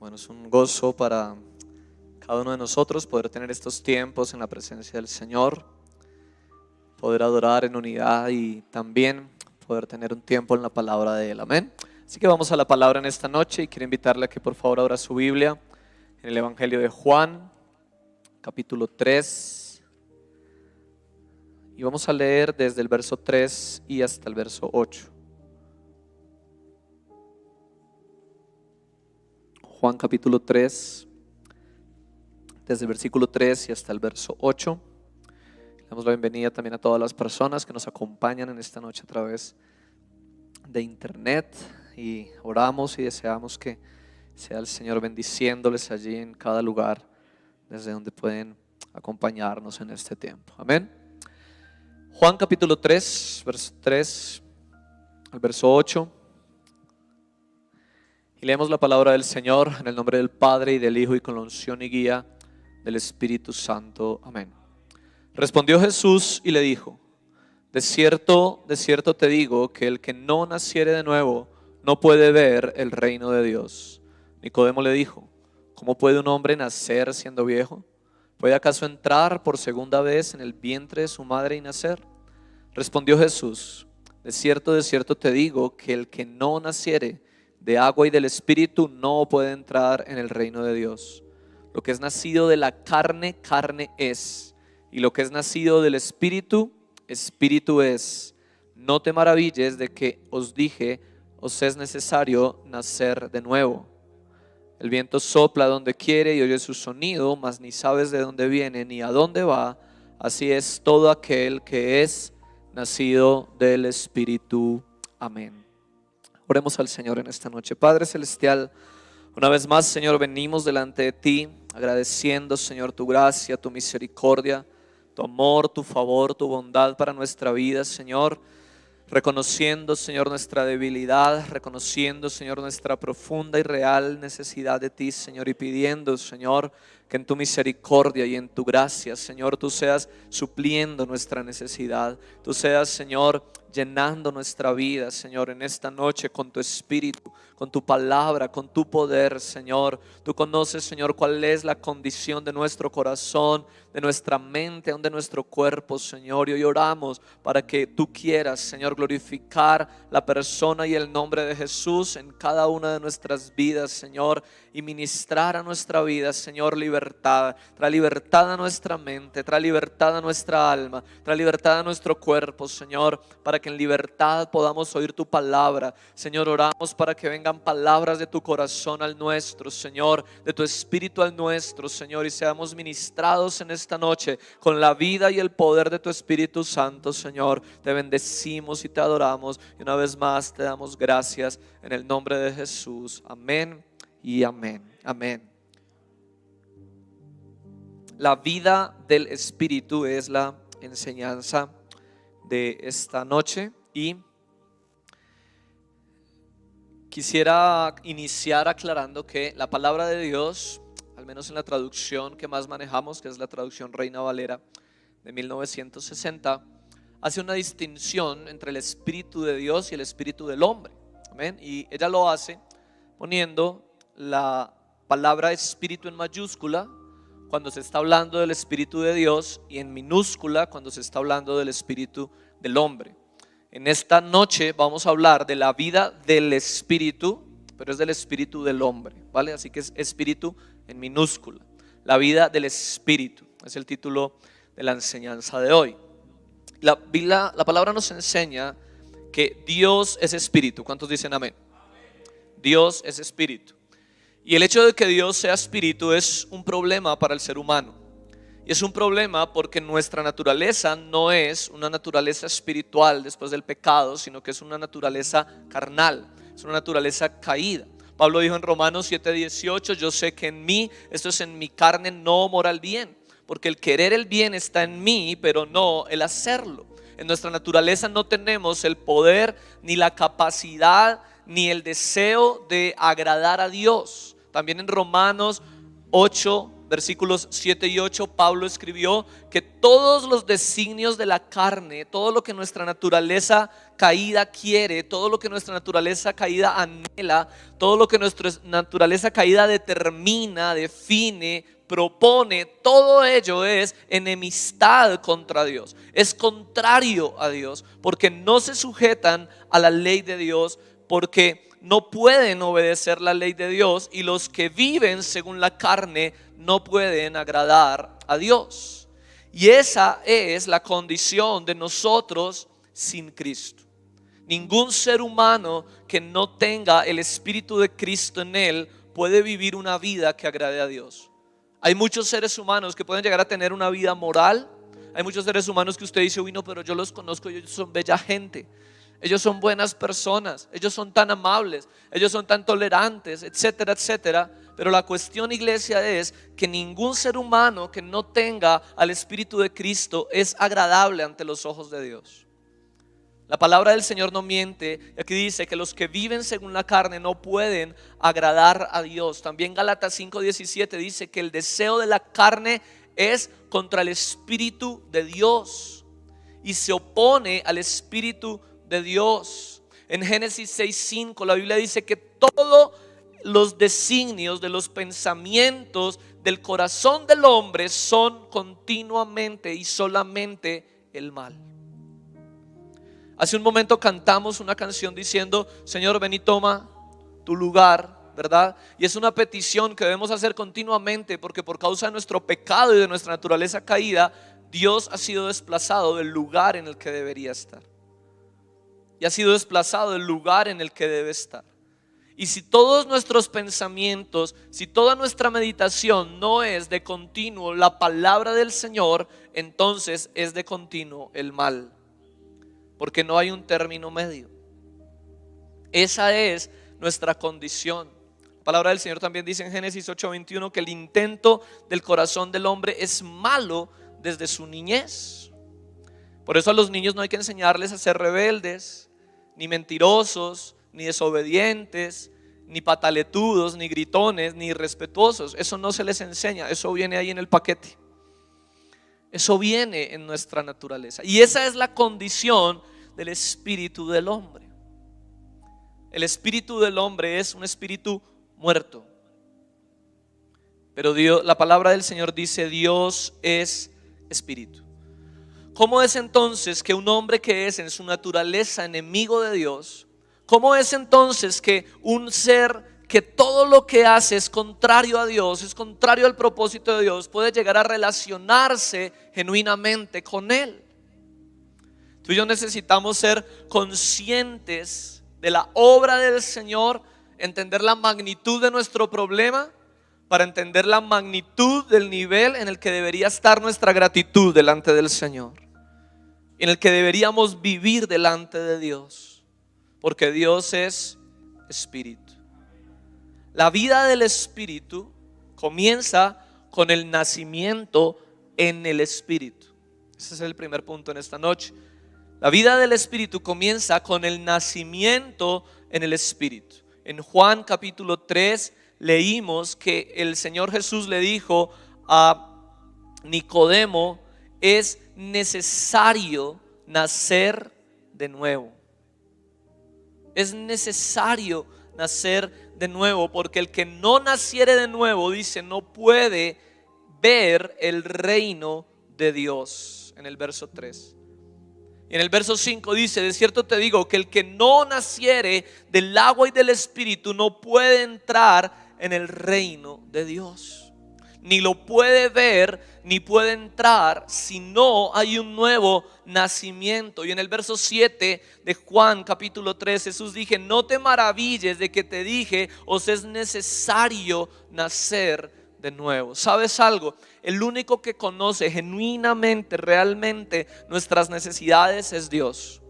Bueno, es un gozo para cada uno de nosotros poder tener estos tiempos en la presencia del Señor, poder adorar en unidad y también poder tener un tiempo en la palabra de Él. Amén. Así que vamos a la palabra en esta noche y quiero invitarle a que por favor abra su Biblia en el Evangelio de Juan, capítulo 3. Y vamos a leer desde el verso 3 y hasta el verso 8. Juan capítulo 3, desde el versículo 3 y hasta el verso 8. Le damos la bienvenida también a todas las personas que nos acompañan en esta noche a través de internet y oramos y deseamos que sea el Señor bendiciéndoles allí en cada lugar desde donde pueden acompañarnos en este tiempo. Amén. Juan capítulo 3, verso 3 al verso 8. Y leemos la palabra del Señor en el nombre del Padre y del Hijo y con la unción y guía del Espíritu Santo. Amén. Respondió Jesús y le dijo: de cierto te digo que el que no naciere de nuevo no puede ver el reino de Dios. Nicodemo le dijo: ¿cómo puede un hombre nacer siendo viejo? ¿Puede acaso entrar por segunda vez en el vientre de su madre y nacer? Respondió Jesús: de cierto te digo que el que no naciere de agua y del Espíritu no puede entrar en el reino de Dios. Lo que es nacido de la carne, carne es, y lo que es nacido del Espíritu, Espíritu es. No te maravilles de que os dije, os es necesario nacer de nuevo. El viento sopla donde quiere y oyes su sonido, mas ni sabes de dónde viene ni a dónde va. Así es todo aquel que es nacido del Espíritu. Amén. Oremos al Señor en esta noche. Padre Celestial, una vez más, Señor, venimos delante de ti agradeciendo, Señor, tu gracia, tu misericordia, tu amor, tu favor, tu bondad para nuestra vida, Señor. Reconociendo, Señor, nuestra debilidad, reconociendo, Señor, nuestra profunda y real necesidad de ti, Señor, y pidiendo, Señor, que en tu misericordia y en tu gracia, Señor, tú seas supliendo nuestra necesidad. Tú seas, Señor, llenando nuestra vida, Señor, en esta noche con tu Espíritu, con tu palabra, con tu poder, Señor. Tú conoces, Señor, cuál es la condición de nuestro corazón, de nuestra mente, aún de nuestro cuerpo, Señor. Y hoy oramos para que tú quieras, Señor, glorificar la persona y el nombre de Jesús en cada una de nuestras vidas, Señor, y ministrar a nuestra vida, Señor, libertad. Trae libertad a nuestra mente, trae libertad a nuestra alma, trae libertad a nuestro cuerpo, Señor, para que en libertad podamos oír tu palabra. Señor, oramos para que vengan palabras de tu corazón al nuestro, Señor, de tu espíritu al nuestro, Señor, y seamos ministrados en esta noche con la vida y el poder de tu Espíritu Santo, Señor. Te bendecimos y te adoramos y una vez más te damos gracias en el nombre de Jesús. Amén y amén. Amén. La vida del Espíritu es la enseñanza de esta noche y quisiera iniciar aclarando que la palabra de Dios, al menos en la traducción que más manejamos, que es la traducción Reina Valera de 1960, hace una distinción entre el Espíritu de Dios y el Espíritu del hombre. Amén. Y ella lo hace poniendo la palabra Espíritu en mayúscula cuando se está hablando del Espíritu de Dios y en minúscula cuando se está hablando del Espíritu del hombre. En esta noche vamos a hablar de la vida del Espíritu, pero es del Espíritu del hombre, ¿vale? Así que es Espíritu en minúscula. La vida del Espíritu es el título de la enseñanza de hoy. La palabra nos enseña que Dios es Espíritu. ¿Cuántos dicen amén? Dios es Espíritu. Y el hecho de que Dios sea Espíritu es un problema para el ser humano. Y es un problema porque nuestra naturaleza no es una naturaleza espiritual después del pecado, sino que es una naturaleza carnal, es una naturaleza caída. Pablo dijo en Romanos 7:18: yo sé que en mí, esto es en mi carne, no mora el bien, porque el querer el bien está en mí, pero no el hacerlo. En nuestra naturaleza no tenemos el poder, ni la capacidad, ni el deseo de agradar a Dios. También en Romanos 8, versículos 7 y 8, Pablo escribió que todos los designios de la carne, todo lo que nuestra naturaleza caída quiere, todo lo que nuestra naturaleza caída anhela, todo lo que nuestra naturaleza caída determina, define, propone, todo ello es enemistad contra Dios, es contrario a Dios, porque no se sujetan a la ley de Dios, porque no pueden obedecer la ley de Dios, y los que viven según la carne no pueden agradar a Dios. Y esa es la condición de nosotros sin Cristo. Ningún ser humano que no tenga el Espíritu de Cristo en él puede vivir una vida que agrade a Dios. Hay muchos seres humanos que pueden llegar a tener una vida moral. Hay muchos seres humanos que usted dice, uy no, pero yo los conozco, ellos son bella gente, ellos son buenas personas, ellos son tan amables, ellos son tan tolerantes, etcétera, etcétera. Pero la cuestión, iglesia, es que ningún ser humano que no tenga al Espíritu de Cristo es agradable ante los ojos de Dios. La palabra del Señor no miente. Aquí dice que los que viven según la carne no pueden agradar a Dios. También Gálatas 5:17 dice que el deseo de la carne es contra el Espíritu de Dios y se opone al Espíritu de Dios. En Génesis 6:5 la Biblia dice que todos los designios de los pensamientos del corazón del hombre son continuamente y solamente el mal. Hace un momento cantamos una canción diciendo, Señor, ven y toma tu lugar, ¿verdad? Y es una petición que debemos hacer continuamente, porque por causa de nuestro pecado y de nuestra naturaleza caída, Dios ha sido desplazado del lugar en el que debería estar. Y ha sido desplazado del lugar en el que debe estar. Y si todos nuestros pensamientos, si toda nuestra meditación no es de continuo la palabra del Señor, entonces es de continuo el mal. Porque no hay un término medio. Esa es nuestra condición. La palabra del Señor también dice en Génesis 8:21 que el intento del corazón del hombre es malo desde su niñez. Por eso a los niños no hay que enseñarles a ser rebeldes, ni mentirosos, ni desobedientes, ni pataletudos, ni gritones, ni irrespetuosos. Eso no se les enseña, eso viene ahí en el paquete. Eso viene en nuestra naturaleza. Y esa es la condición del espíritu del hombre. El espíritu del hombre es un espíritu muerto. Pero Dios, la palabra del Señor dice, Dios es espíritu. ¿Cómo es entonces que un hombre que es en su naturaleza enemigo de Dios, cómo es entonces que un ser que todo lo que hace es contrario a Dios, es contrario al propósito de Dios, puede llegar a relacionarse genuinamente con Él? Tú y yo necesitamos ser conscientes de la obra del Señor, entender la magnitud de nuestro problema, para entender la magnitud del nivel en el que debería estar nuestra gratitud delante del Señor, en el que deberíamos vivir delante de Dios, porque Dios es espíritu. La vida del espíritu comienza con el nacimiento en el espíritu. Ese es el primer punto en esta noche. La vida del espíritu comienza con el nacimiento en el espíritu. En Juan capítulo 3 leímos que el Señor Jesús le dijo a Nicodemo, es necesario nacer de nuevo. Es necesario nacer de nuevo, porque el que no naciere de nuevo, dice, no puede ver el reino de Dios. En el verso 3. Y en el verso 5 dice, de cierto te digo que el que no naciere del agua y del espíritu no puede entrar en el reino de Dios. Ni lo puede ver, ni puede entrar si no hay un nuevo nacimiento. Y en el verso 7 de Juan capítulo 3 Jesús dice, no te maravilles de que te dije, os es necesario nacer de nuevo. ¿Sabes algo? El único que conoce genuinamente, realmente nuestras necesidades es Dios.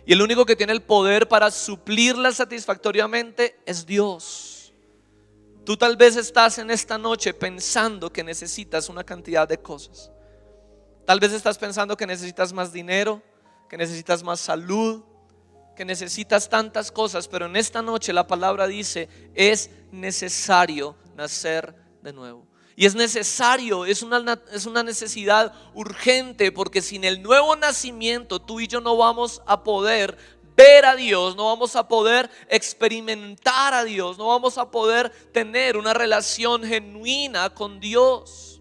Y el único que tiene el poder para suplirlas satisfactoriamente es Dios. Tú tal vez estás en esta noche pensando que necesitas una cantidad de cosas. Tal vez estás pensando que necesitas más dinero, que necesitas más salud, que necesitas tantas cosas. Pero en esta noche la palabra dice, es necesario nacer de nuevo. Y es necesario, es una necesidad urgente, porque sin el nuevo nacimiento tú y yo no vamos a poder ver a Dios, no vamos a poder experimentar a Dios, no vamos a poder tener una relación genuina con Dios.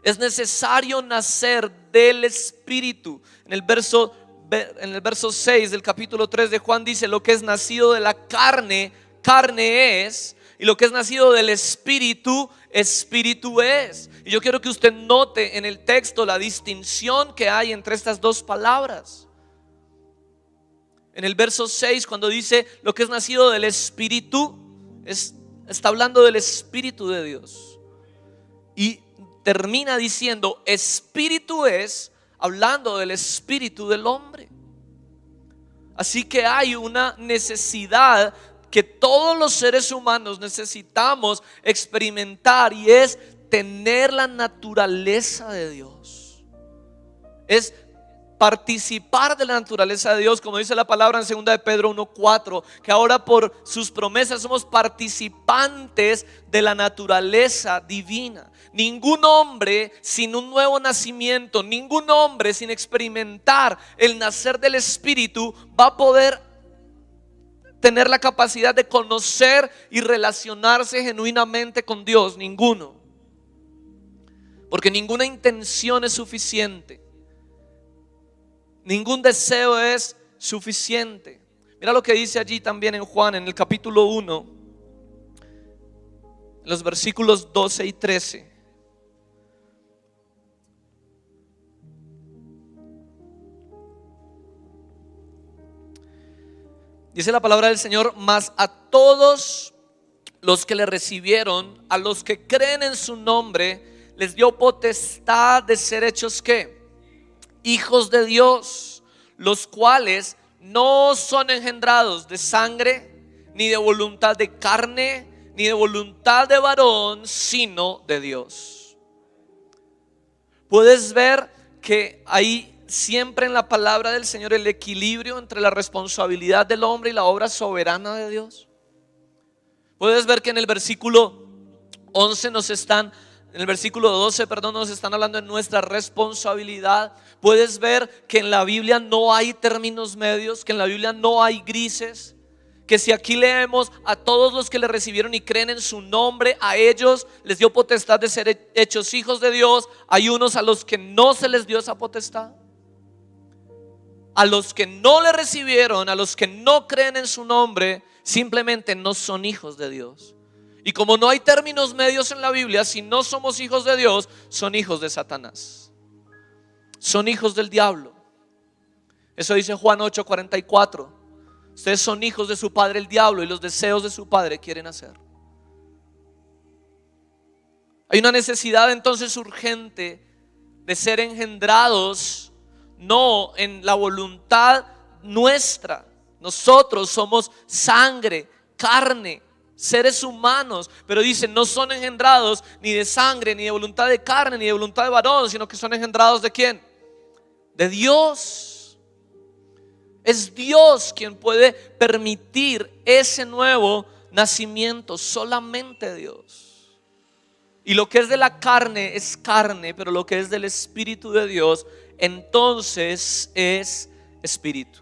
Es necesario nacer del Espíritu. En el verso 6 del capítulo 3 de Juan dice: lo que es nacido de la carne, carne es, y lo que es nacido del Espíritu, Espíritu es. Y yo quiero que usted note en el texto la distinción que hay entre estas dos palabras. En el verso 6, cuando dice lo que es nacido del Espíritu, está hablando del Espíritu de Dios. Y termina diciendo Espíritu es, hablando del espíritu del hombre. Así que hay una necesidad que todos los seres humanos necesitamos experimentar, y es tener la naturaleza de Dios. Es participar de la naturaleza de Dios, como dice la palabra en 2 de Pedro 1:4, que ahora por sus promesas somos participantes de la naturaleza divina. Ningún hombre sin un nuevo nacimiento, ningún hombre sin experimentar el nacer del Espíritu va a poder tener la capacidad de conocer y relacionarse genuinamente con Dios. Ninguno. Porque ninguna intención es suficiente. Ningún deseo es suficiente. Mira lo que dice allí también en Juan, en el capítulo 1, en los versículos 12 y 13. Dice la palabra del Señor: mas a todos los que le recibieron, a los que creen en su nombre, les dio potestad de ser hechos ¿qué? Hijos de Dios, los cuales no son engendrados de sangre, ni de voluntad de carne, ni de voluntad de varón, sino de Dios. Puedes ver que hay siempre en la palabra del Señor el equilibrio entre la responsabilidad del hombre y la obra soberana de Dios. Puedes ver que en el versículo 11 en el versículo 12, nos están hablando de nuestra responsabilidad. Puedes ver que en la Biblia no hay términos medios, que en la Biblia no hay grises. Que si aquí leemos a todos los que le recibieron y creen en su nombre, a ellos les dio potestad de ser hechos hijos de Dios. Hay unos a los que no se les dio esa potestad. A los que no le recibieron, a los que no creen en su nombre, simplemente no son hijos de Dios. Y como no hay términos medios en la Biblia, si no somos hijos de Dios, son hijos de Satanás, son hijos del diablo. Eso dice Juan 8:44. Ustedes son hijos de su padre el diablo, y los deseos de su padre quieren hacer. Hay una necesidad entonces urgente de ser engendrados, no en la voluntad nuestra. Nosotros somos sangre, carne, seres humanos, pero dice: no son engendrados ni de sangre, ni de voluntad de carne, ni de voluntad de varón, sino que son engendrados ¿de quién? De Dios. Es Dios quien puede permitir ese nuevo nacimiento, solamente Dios. Y lo que es de la carne es carne, pero lo que es del Espíritu de Dios entonces es espíritu.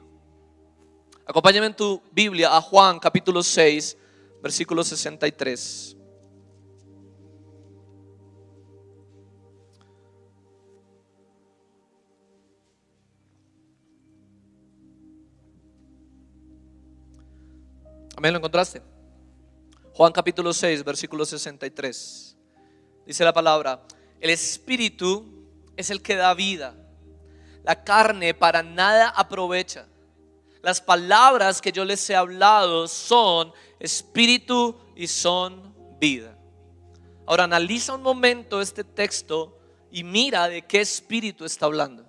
Acompáñame en tu Biblia a Juan capítulo 6, versículo 63. Amén, ¿lo encontraste? Juan capítulo 6, versículo 63. Dice la palabra: el Espíritu es el que da vida, la carne para nada aprovecha. Las palabras que yo les he hablado son espíritu y son vida. Ahora analiza un momento este texto y mira de qué espíritu está hablando.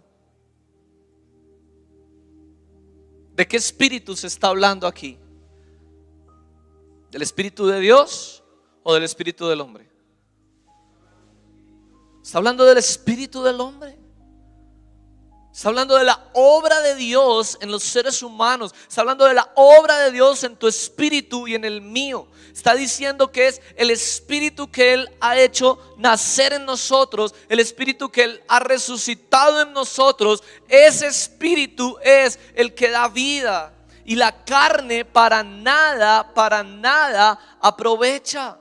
¿De qué espíritu se está hablando aquí? ¿Del Espíritu de Dios o del Espíritu del hombre? Está hablando del Espíritu del hombre. Está hablando de la obra de Dios en los seres humanos. Está hablando de la obra de Dios en tu espíritu y en el mío. Está diciendo que es el espíritu que Él ha hecho nacer en nosotros, el espíritu que Él ha resucitado en nosotros. Ese espíritu es el que da vida. Y la carne para nada aprovecha.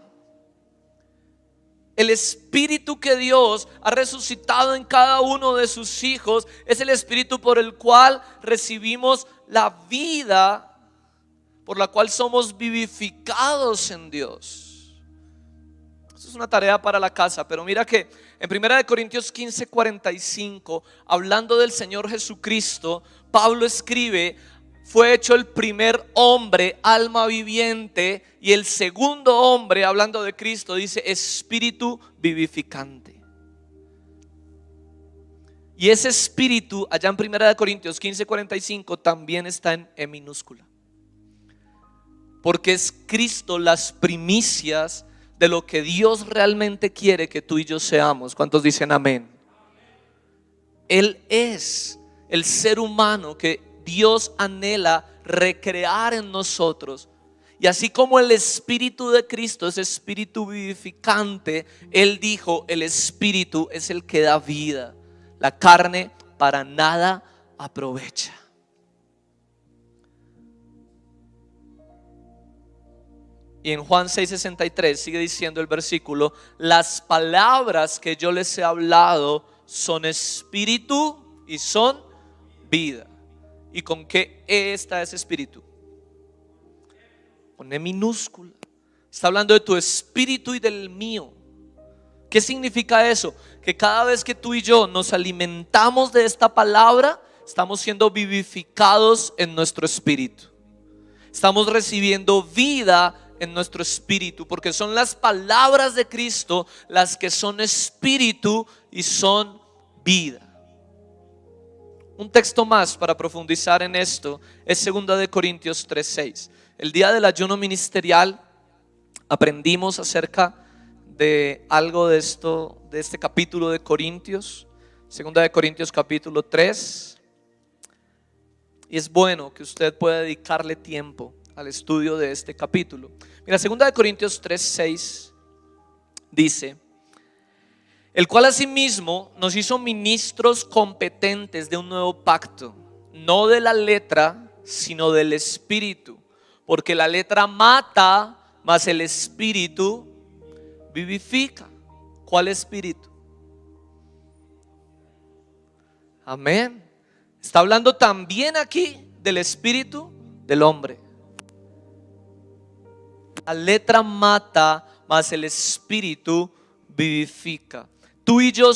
El espíritu que Dios ha resucitado en cada uno de sus hijos es el espíritu por el cual recibimos la vida, por la cual somos vivificados en Dios. Esto es una tarea para la casa, pero mira que en 1 Corintios 15:45, hablando del Señor Jesucristo, Pablo escribe: fue hecho el primer hombre, alma viviente, y el segundo hombre, hablando de Cristo, dice espíritu vivificante. Y ese espíritu, allá en 1 Corintios 15:45, también está en E minúscula, porque es Cristo las primicias de lo que Dios realmente quiere que tú y yo seamos. ¿Cuántos dicen amén? Él es el ser humano que Dios anhela recrear en nosotros. Y así como el espíritu de Cristo es espíritu vivificante, Él dijo: el espíritu es el que da vida. La carne para nada aprovecha. Y en Juan 6:63 sigue diciendo el versículo: las palabras que yo les he hablado son espíritu y son vida. ¿Y con qué E está ese espíritu? Con E minúscula. Está hablando de tu espíritu y del mío. ¿Qué significa eso? Que cada vez que tú y yo nos alimentamos de esta palabra, estamos siendo vivificados en nuestro espíritu. Estamos recibiendo vida en nuestro espíritu, porque son las palabras de Cristo las que son espíritu y son vida. Un texto más para profundizar en esto es 2 Corintios 3:6. El día del ayuno ministerial aprendimos acerca de algo de esto, de este capítulo de Corintios, 2 Corintios capítulo 3. Y es bueno que usted pueda dedicarle tiempo al estudio de este capítulo. Mira, 2 Corintios 3:6 dice: el cual asimismo nos hizo ministros competentes de un nuevo pacto, no de la letra, sino del espíritu, porque la letra mata, mas el espíritu vivifica. ¿Cuál espíritu? Amén. Está hablando también aquí del espíritu del hombre. La letra mata, mas el espíritu vivifica. Tú y yo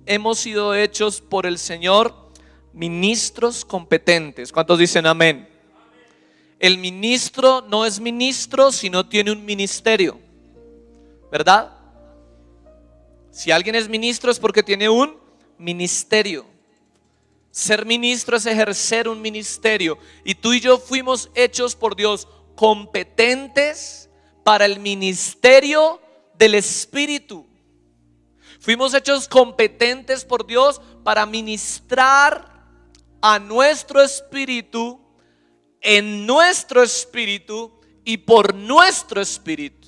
hemos sido hechos por el Señor ministros competentes. ¿Cuántos dicen amén? El ministro no es ministro si no tiene un ministerio, ¿verdad? Si alguien es ministro es porque tiene un ministerio. Ser ministro es ejercer un ministerio. Y tú y yo fuimos hechos por Dios competentes para el ministerio del Espíritu. Fuimos hechos competentes por Dios para ministrar a nuestro espíritu, en nuestro espíritu y por nuestro espíritu.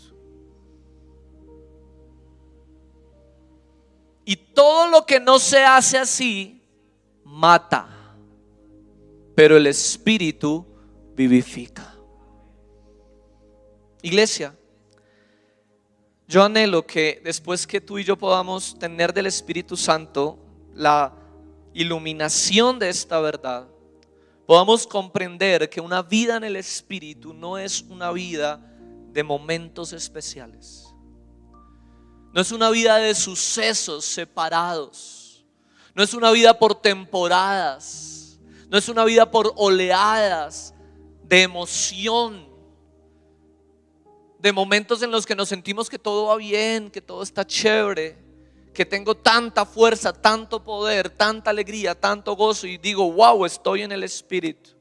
Y todo lo que no se hace así mata, pero el espíritu vivifica. Iglesia, yo anhelo que después que tú y yo podamos tener del Espíritu Santo la iluminación de esta verdad, podamos comprender que una vida en el Espíritu no es una vida de momentos especiales, no es una vida de sucesos separados, no es una vida por temporadas, no es una vida por oleadas de emoción, de momentos en los que nos sentimos que todo va bien, que todo está chévere, que tengo tanta fuerza, tanto poder, tanta alegría, tanto gozo y digo: wow, estoy en el Espíritu.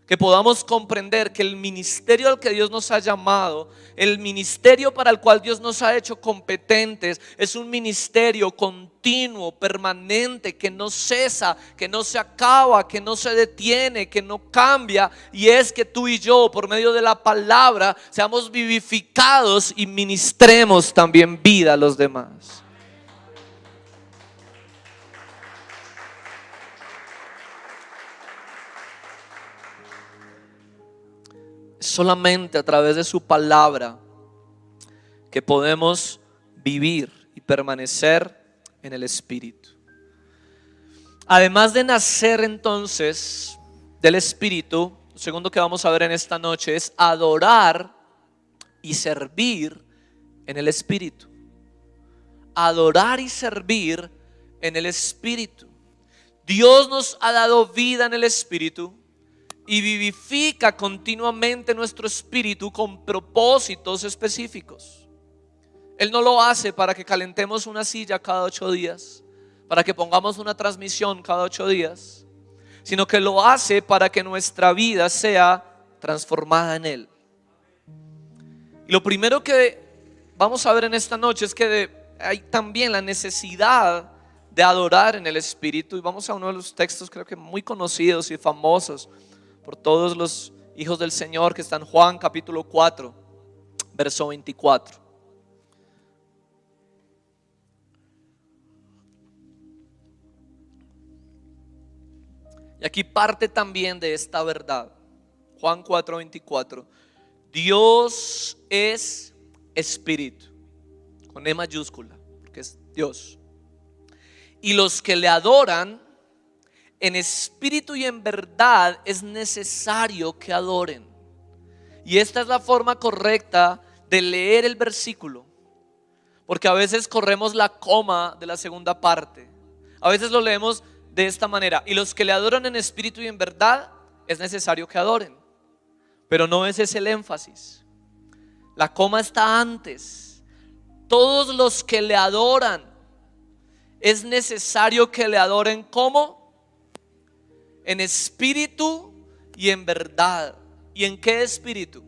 Que podamos comprender que el ministerio al que Dios nos ha llamado, el ministerio para el cual Dios nos ha hecho competentes, es un ministerio continuo, permanente, que no cesa, que no se acaba, que no se detiene, que no cambia. Y es que tú y yo, por medio de la palabra, seamos vivificados y ministremos también vida a los demás. Solamente a través de su palabra que podemos vivir y permanecer en el Espíritu. Además de nacer entonces del Espíritu, lo segundo que vamos a ver en esta noche es adorar y servir en el Espíritu. Adorar y servir en el Espíritu. Dios nos ha dado vida en el Espíritu y vivifica continuamente nuestro espíritu con propósitos específicos. Él no lo hace para que calentemos una silla cada 8 días, para que pongamos una transmisión cada 8 días, sino que lo hace para que nuestra vida sea transformada en Él. Y lo primero que vamos a ver en esta noche es que hay también la necesidad de adorar en el Espíritu. Y vamos a uno de los textos creo que muy conocidos y famosos por todos los hijos del Señor, que está en Juan capítulo 4, verso 24. Y aquí parte también de esta verdad. Juan 4, 24. Dios es espíritu, con E mayúscula, porque es Dios. Y los que le adoran en espíritu y en verdad es necesario que adoren. Y esta es la forma correcta de leer el versículo, porque a veces corremos la coma de la segunda parte. A veces lo leemos de esta manera: y los que le adoran en espíritu y en verdad es necesario que adoren. Pero no ese es el énfasis. La coma está antes. Todos los que le adoran es necesario que le adoren. ¿Cómo? En espíritu y en verdad. ¿Y en qué espíritu?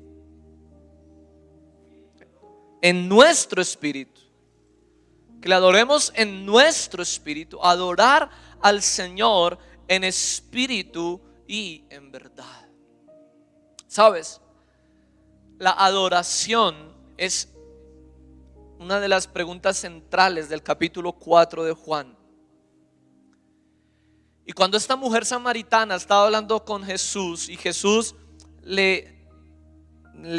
En nuestro espíritu. Que le adoremos en nuestro espíritu. Adorar al Señor en espíritu y en verdad. ¿Sabes? La adoración es una de las preguntas centrales del capítulo 4 de Juan. Y cuando esta mujer samaritana estaba hablando con Jesús y Jesús le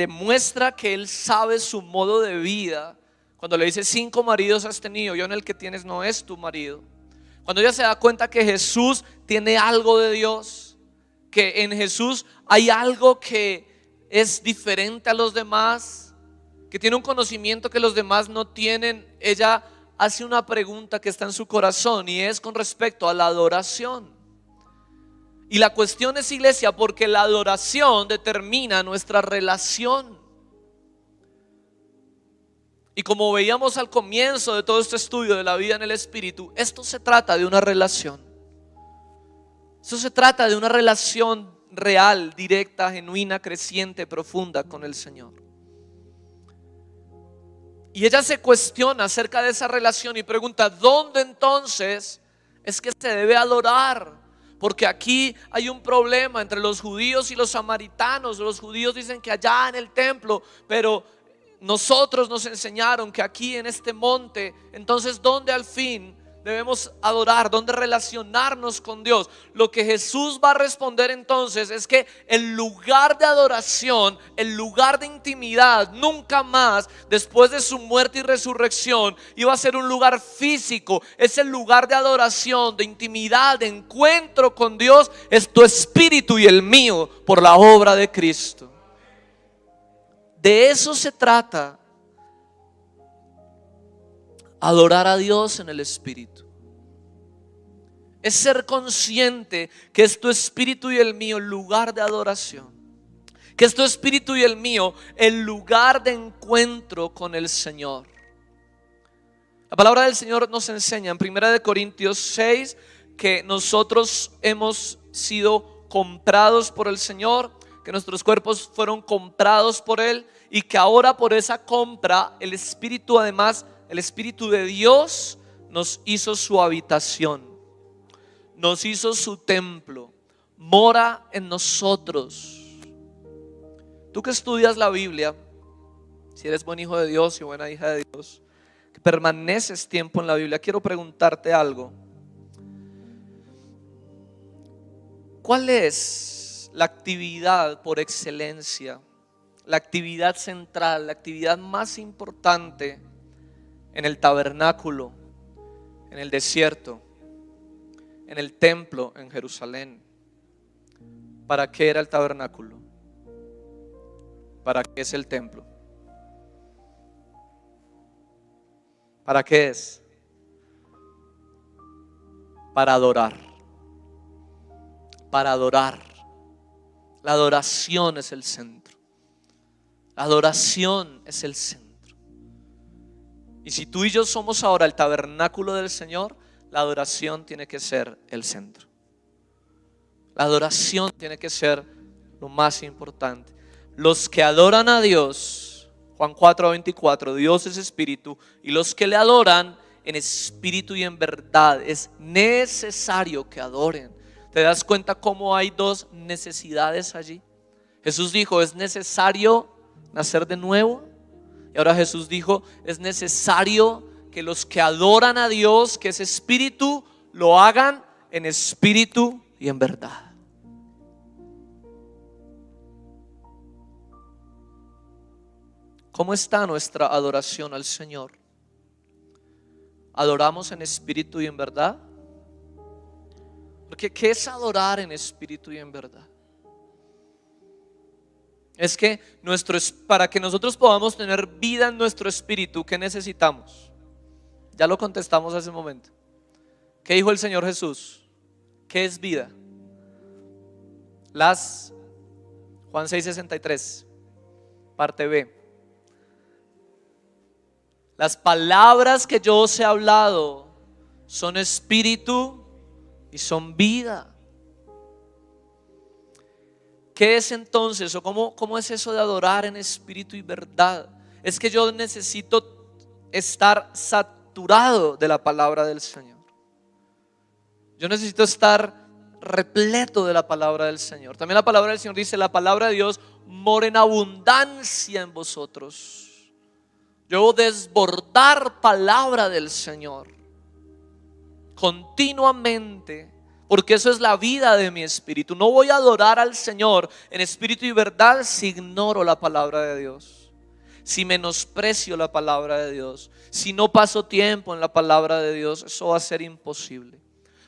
muestra que Él sabe su modo de vida, cuando le dice 5 maridos has tenido, yo en el que tienes no es tu marido. Cuando ella se da cuenta que Jesús tiene algo de Dios, que en Jesús hay algo que es diferente a los demás, que tiene un conocimiento que los demás no tienen, ella hace una pregunta que está en su corazón y es con respecto a la adoración. Y la cuestión es, iglesia, porque la adoración determina nuestra relación. Y como veíamos al comienzo de todo este estudio de la vida en el Espíritu, esto se trata de una relación. Esto se trata de una relación real, directa, genuina, creciente, profunda con el Señor. Y ella se cuestiona acerca de esa relación y pregunta: ¿dónde entonces es que se debe adorar? Porque aquí hay un problema entre los judíos y los samaritanos. Los judíos dicen que allá en el templo, pero nosotros nos enseñaron que aquí en este monte. Entonces, ¿dónde al fin debemos adorar? ¿Dónde relacionarnos con Dios? Lo que Jesús va a responder entonces es que el lugar de adoración, el lugar de intimidad, nunca más después de su muerte y resurrección iba a ser un lugar físico. Es el lugar de adoración, de intimidad, de encuentro con Dios. Es tu espíritu y el mío por la obra de Cristo. De eso se trata. Adorar a Dios en el Espíritu es ser consciente que es tu espíritu y el mío el lugar de adoración, que es tu espíritu y el mío el lugar de encuentro con el Señor. La palabra del Señor nos enseña en 1 Corintios 6 que nosotros hemos sido comprados por el Señor, que nuestros cuerpos fueron comprados por Él y que ahora por esa compra el Espíritu, además, el Espíritu de Dios nos hizo su habitación, nos hizo su templo, mora en nosotros. Tú que estudias la Biblia, si eres buen hijo de Dios y buena hija de Dios, que permaneces tiempo en la Biblia, quiero preguntarte algo. ¿Cuál es la actividad por excelencia, la actividad central, la actividad más importante en el tabernáculo, en el desierto, en el templo en Jerusalén? ¿Para qué era el tabernáculo? ¿Para qué es el templo? ¿Para qué es? Para adorar. Para adorar. La adoración es el centro. La adoración es el centro. Y si tú y yo somos ahora el tabernáculo del Señor, la adoración tiene que ser el centro. La adoración tiene que ser lo más importante. Los que adoran a Dios, Juan 4:24, Dios es espíritu, y los que le adoran en espíritu y en verdad, es necesario que adoren. ¿Te das cuenta cómo hay dos necesidades allí? Jesús dijo, es necesario nacer de nuevo. Y ahora Jesús dijo, es necesario que los que adoran a Dios, que es espíritu, lo hagan en espíritu y en verdad. ¿Cómo está nuestra adoración al Señor? ¿Adoramos en espíritu y en verdad? Porque ¿qué es adorar en espíritu y en verdad? Es que para que nosotros podamos tener vida en nuestro espíritu, ¿qué necesitamos? Ya lo contestamos hace un momento. ¿Qué dijo el Señor Jesús? ¿Qué es vida? Juan 6:63, parte B. Las palabras que yo os he hablado son espíritu y son vida. ¿Qué es entonces o cómo es eso de adorar en espíritu y verdad? Es que yo necesito estar saturado de la palabra del Señor. Yo necesito estar repleto de la palabra del Señor. También la palabra del Señor dice, la palabra de Dios mora en abundancia en vosotros. Yo debo desbordar palabra del Señor continuamente, porque eso es la vida de mi espíritu. No voy a adorar al Señor en espíritu y verdad si ignoro la palabra de Dios, si menosprecio la palabra de Dios, si no paso tiempo en la palabra de Dios. Eso va a ser imposible,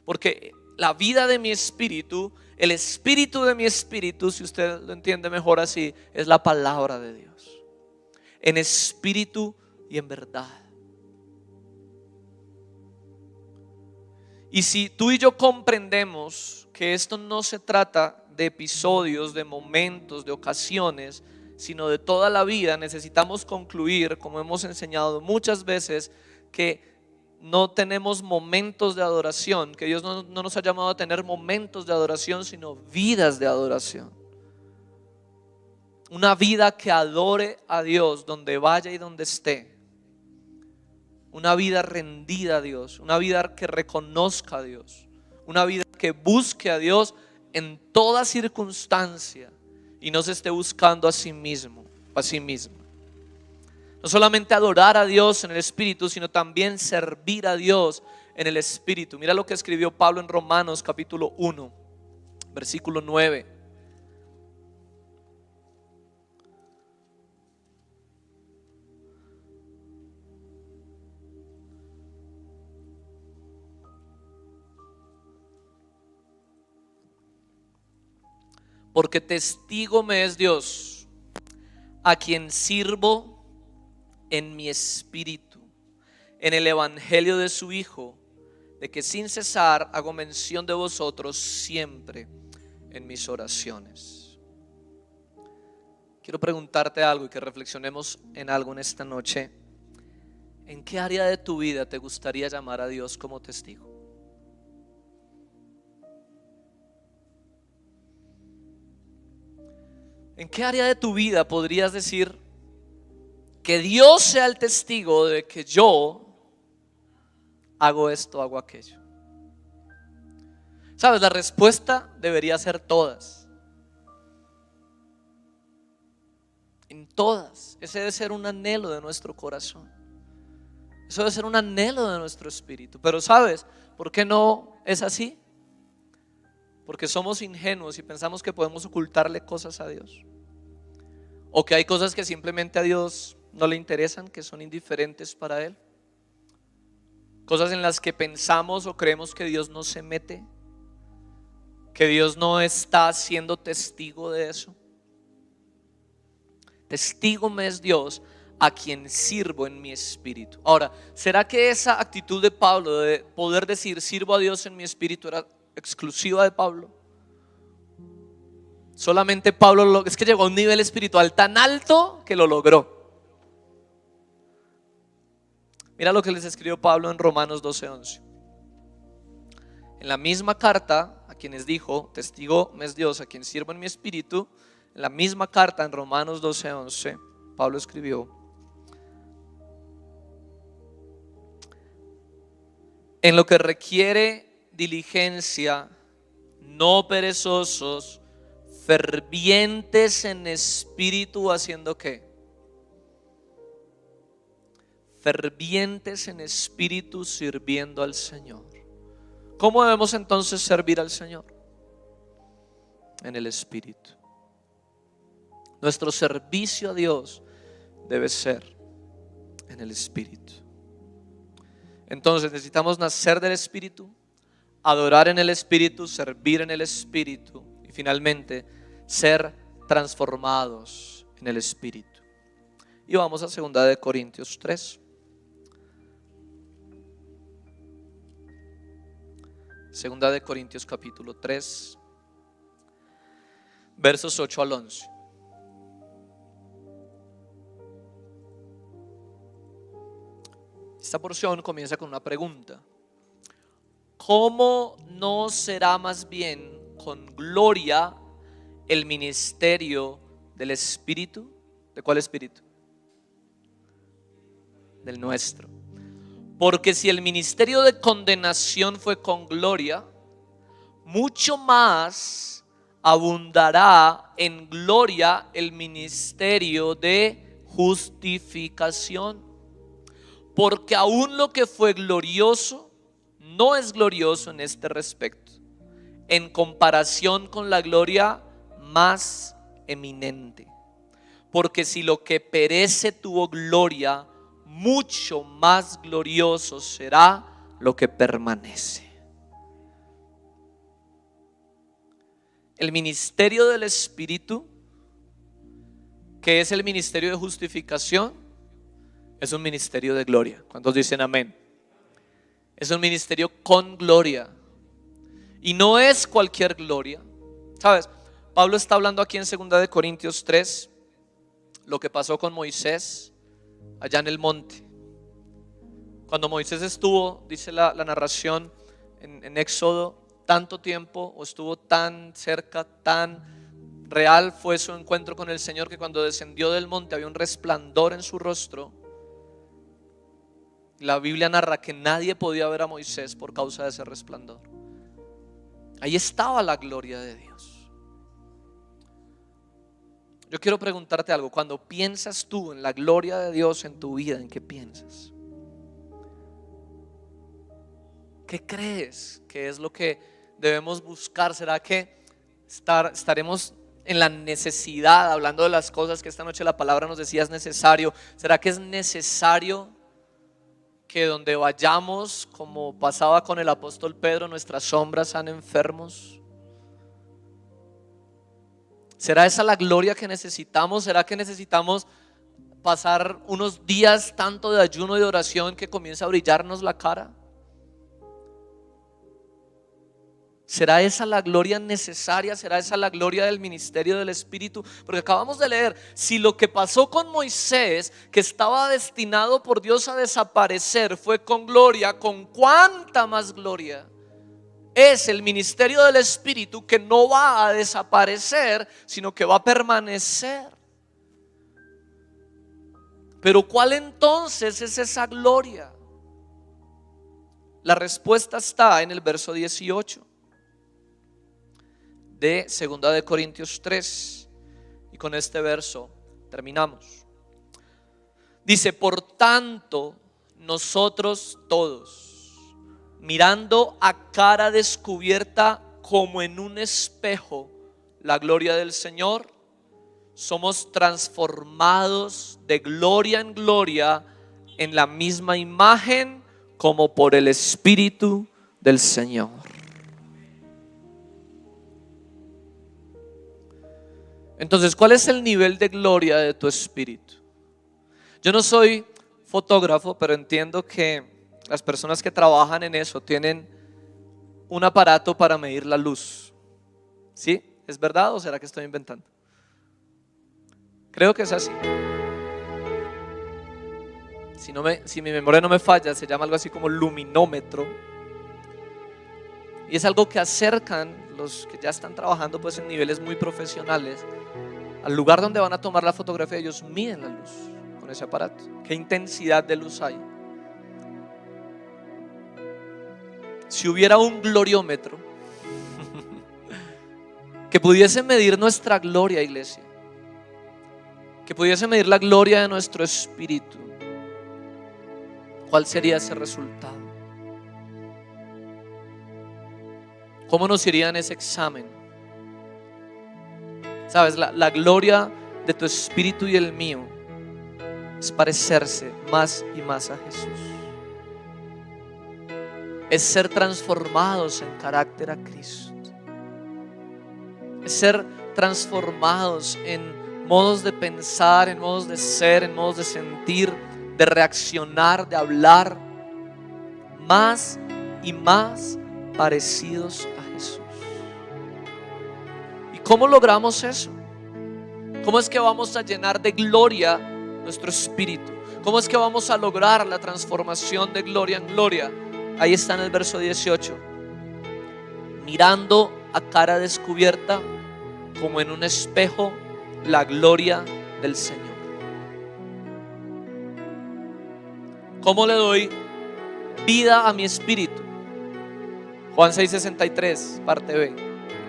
porque la vida de mi espíritu, el espíritu de mi espíritu, si usted lo entiende mejor así, es la palabra de Dios, en espíritu y en verdad. Y si tú y yo comprendemos que esto no se trata de episodios, de momentos, de ocasiones, sino de toda la vida, necesitamos concluir, como hemos enseñado muchas veces, que no tenemos momentos de adoración, que Dios no nos ha llamado a tener momentos de adoración, sino vidas de adoración. Una vida que adore a Dios donde vaya y donde esté. Una vida rendida a Dios, una vida que reconozca a Dios, una vida que busque a Dios en toda circunstancia y no se esté buscando a sí mismo, a sí misma. No solamente adorar a Dios en el espíritu, sino también servir a Dios en el espíritu. Mira lo que escribió Pablo en Romanos capítulo 1, versículo 9. Porque testigo me es Dios, a quien sirvo en mi espíritu, en el evangelio de su Hijo, de que sin cesar hago mención de vosotros siempre en mis oraciones. Quiero preguntarte algo y que reflexionemos en algo en esta noche. ¿En qué área de tu vida te gustaría llamar a Dios como testigo? ¿En qué área de tu vida podrías decir que Dios sea el testigo de que yo hago esto, hago aquello? ¿Sabes? La respuesta debería ser todas. En todas. Ese debe ser un anhelo de nuestro corazón. Eso debe ser un anhelo de nuestro espíritu. Pero ¿sabes por qué no es así? Porque somos ingenuos y pensamos que podemos ocultarle cosas a Dios, o que hay cosas que simplemente a Dios no le interesan, que son indiferentes para Él. Cosas en las que pensamos o creemos que Dios no se mete, que Dios no está siendo testigo de eso. Testigo me es Dios, a quien sirvo en mi espíritu. Ahora, ¿será que esa actitud de Pablo de poder decir sirvo a Dios en mi espíritu era exclusiva de Pablo? Solamente Pablo es que llegó a un nivel espiritual tan alto que lo logró. Mira lo que les escribió Pablo en Romanos 12:11. En la misma carta a quienes dijo testigo me es Dios, a quien sirvo en mi espíritu, en la misma carta en Romanos 12:11 Pablo escribió: en lo que requiere diligencia, no perezosos, fervientes en espíritu, haciendo ¿qué? Fervientes en espíritu, sirviendo al Señor. ¿Cómo debemos entonces servir al Señor? En el espíritu. Nuestro servicio a Dios debe ser en el espíritu. Entonces necesitamos nacer del espíritu, adorar en el espíritu, servir en el espíritu y finalmente ser transformados en el espíritu. Y vamos a 2 de Corintios 3. 2 de Corintios capítulo 3, versos 8 al 11. Esta porción comienza con una pregunta: ¿cómo no será más bien con gloria el ministerio del Espíritu? ¿De cuál Espíritu? Del nuestro. Porque si el ministerio de condenación fue con gloria, mucho más abundará en gloria el ministerio de justificación. Porque aún lo que fue glorioso no es glorioso en este respecto, en comparación con la gloria más eminente. Porque si lo que perece tuvo gloria, mucho más glorioso será lo que permanece. El ministerio del Espíritu, que es el ministerio de justificación, es un ministerio de gloria. ¿Cuántos dicen amén? Es un ministerio con gloria. Y no es cualquier gloria. ¿Sabes? Pablo está hablando aquí en 2 de Corintios 3 lo que pasó con Moisés allá en el monte. Cuando Moisés estuvo, dice la narración en Éxodo, tanto tiempo, o estuvo tan cerca, tan real fue su encuentro con el Señor, que cuando descendió del monte había un resplandor en su rostro. La Biblia narra que nadie podía ver a Moisés por causa de ese resplandor. Ahí estaba la gloria de Dios. Yo quiero preguntarte algo: cuando piensas tú en la gloria de Dios en tu vida, ¿en qué piensas? ¿Qué crees que es lo que debemos buscar? ¿Será que estaremos en la necesidad, hablando de las cosas que esta noche la palabra nos decía es necesario? ¿Será que es necesario que donde vayamos, como pasaba con el apóstol Pedro, nuestras sombras sean enfermos? ¿Será esa la gloria que necesitamos? ¿Será que necesitamos pasar unos días tanto de ayuno y de oración que comience a brillarnos la cara? ¿Será esa la gloria necesaria? ¿Será esa la gloria del ministerio del Espíritu? Porque acabamos de leer, si lo que pasó con Moisés, que estaba destinado por Dios a desaparecer, fue con gloria, ¿con cuánta más gloria es el ministerio del Espíritu, que no va a desaparecer, sino que va a permanecer. Pero ¿cuál entonces es esa gloria? La respuesta está en el verso 18 de 2 de Corintios 3, y con este verso terminamos. Dice: por tanto, nosotros todos, mirando a cara descubierta como en un espejo la gloria del Señor, somos transformados de gloria en gloria en la misma imagen como por el Espíritu del Señor. Entonces, ¿cuál es el nivel de gloria de tu espíritu? Yo no soy fotógrafo, pero entiendo que las personas que trabajan en eso tienen un aparato para medir la luz. ¿Sí? ¿Es verdad o será que estoy inventando? Creo que es así. Si mi memoria no me falla, se llama algo así como luminómetro. Y es algo que acercan los que ya están trabajando pues en niveles muy profesionales al lugar donde van a tomar la fotografía. Ellos miden la luz con ese aparato. ¿Qué intensidad de luz hay? Si hubiera un gloriómetro que pudiese medir nuestra gloria, iglesia, que pudiese medir la gloria de nuestro espíritu, ¿cuál sería ese resultado? ¿Cómo nos iría en ese examen? Sabes, la gloria de tu espíritu y el mío es parecerse más y más a Jesús. Es ser transformados en carácter a Cristo. Es ser transformados en modos de pensar, en modos de ser, en modos de sentir, de reaccionar, de hablar, más y más parecidos a Jesús. ¿Y cómo logramos eso? ¿Cómo es que vamos a llenar de gloria nuestro espíritu? ¿Cómo es que vamos a lograr la transformación de gloria en gloria? Ahí está en el verso 18. Mirando a cara descubierta como en un espejo la gloria del Señor. ¿Cómo le doy vida a mi espíritu? Juan 6:63, parte B.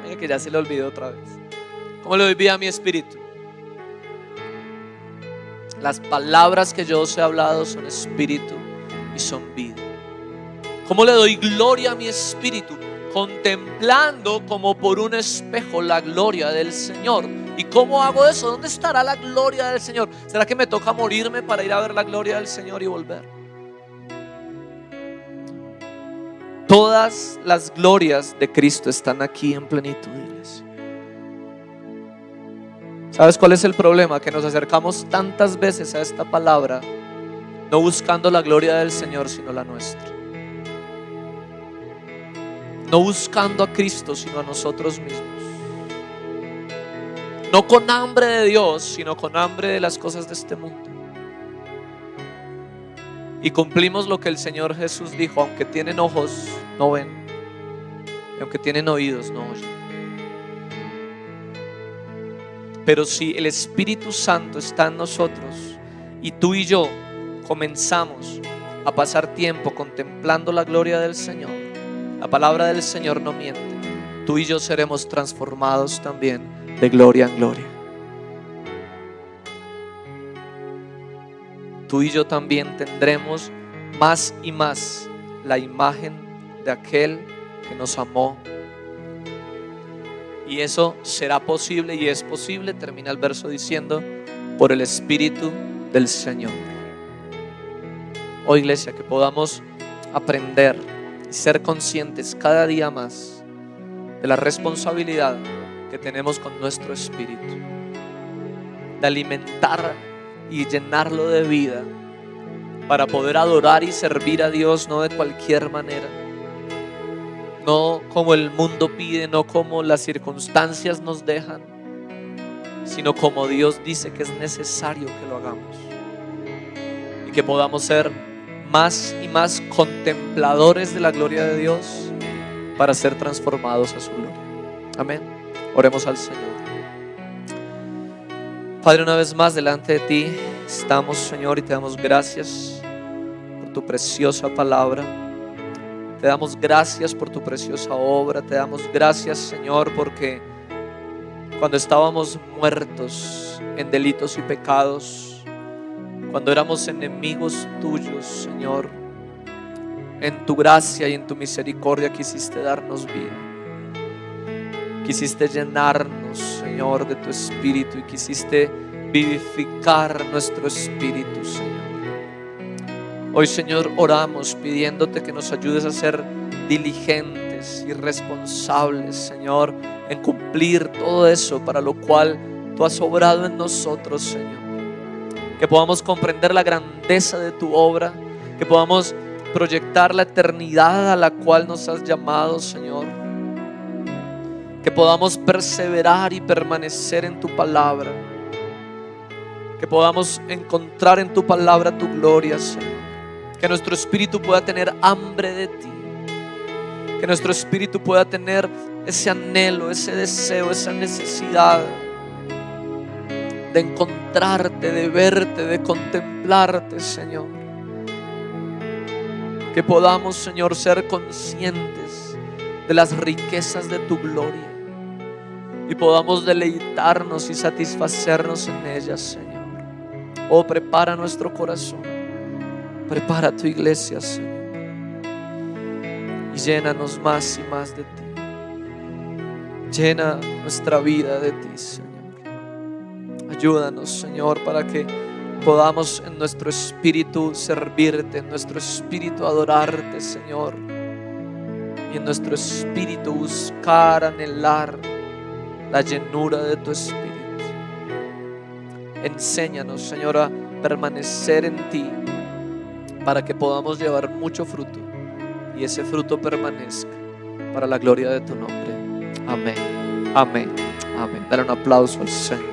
Mira que ya se le olvidó otra vez. ¿Cómo le doy vida a mi espíritu? Las palabras que yo os he hablado son espíritu y son vida. ¿Cómo le doy gloria a mi espíritu? Contemplando como por un espejo la gloria del Señor. ¿Y cómo hago eso? ¿Dónde estará la gloria del Señor? ¿Será que me toca morirme para ir a ver la gloria del Señor y volver? Todas las glorias de Cristo están aquí en plenitud, iglesia. ¿Sabes cuál es el problema? Que nos acercamos tantas veces a esta palabra no buscando la gloria del Señor, sino la nuestra. No buscando a Cristo, sino a nosotros mismos. No con hambre de Dios, sino con hambre de las cosas de este mundo. Y cumplimos lo que el Señor Jesús dijo: aunque tienen ojos, no ven, y aunque tienen oídos, no oyen. Pero si el Espíritu Santo está en nosotros y tú y yo comenzamos a pasar tiempo contemplando la gloria del Señor, la palabra del Señor no miente, tú y yo seremos transformados también de gloria en gloria. Tú y yo también tendremos más y más la imagen de aquel que nos amó. Y eso será posible, y es posible, termina el verso diciendo, por el Espíritu del Señor. Oh iglesia, que podamos aprender y ser conscientes cada día más de la responsabilidad que tenemos con nuestro espíritu, de alimentar y llenarlo de vida para poder adorar y servir a Dios, no de cualquier manera, no como el mundo pide, no como las circunstancias nos dejan, sino como Dios dice que es necesario que lo hagamos, y que podamos ser más y más contempladores de la gloria de Dios, para ser transformados a su gloria. Amén. Oremos al Señor. Padre, una vez más delante de ti estamos, Señor, y te damos gracias por tu preciosa palabra. Te damos gracias por tu preciosa obra. Te damos gracias, Señor, porque cuando estábamos muertos en delitos y pecados, cuando éramos enemigos tuyos, Señor, en tu gracia y en tu misericordia quisiste darnos vida. Quisiste llenarnos, Señor, de tu espíritu y quisiste vivificar nuestro espíritu, Señor. Hoy, Señor, oramos pidiéndote que nos ayudes a ser diligentes y responsables, Señor, en cumplir todo eso para lo cual tú has obrado en nosotros, Señor. Que podamos comprender la grandeza de tu obra, que podamos proyectar la eternidad a la cual nos has llamado, Señor. Que podamos perseverar y permanecer en tu palabra. Que podamos encontrar en tu palabra tu gloria, Señor. Que nuestro espíritu pueda tener hambre de ti. Que nuestro espíritu pueda tener ese anhelo, ese deseo, esa necesidad de encontrarte, de verte, de contemplarte, Señor. Que podamos, Señor, ser conscientes de las riquezas de tu gloria y podamos deleitarnos y satisfacernos en ellas, Señor. Oh, prepara nuestro corazón, prepara tu iglesia, Señor, y llénanos más y más de ti. Llena nuestra vida de ti, Señor. Ayúdanos, Señor, para que podamos en nuestro espíritu servirte, en nuestro espíritu adorarte, Señor, y en nuestro espíritu buscar, anhelar la llenura de tu espíritu. Enséñanos, Señor, a permanecer en ti para que podamos llevar mucho fruto y ese fruto permanezca para la gloria de tu nombre. Amén, amén, amén. Dale un aplauso al Señor.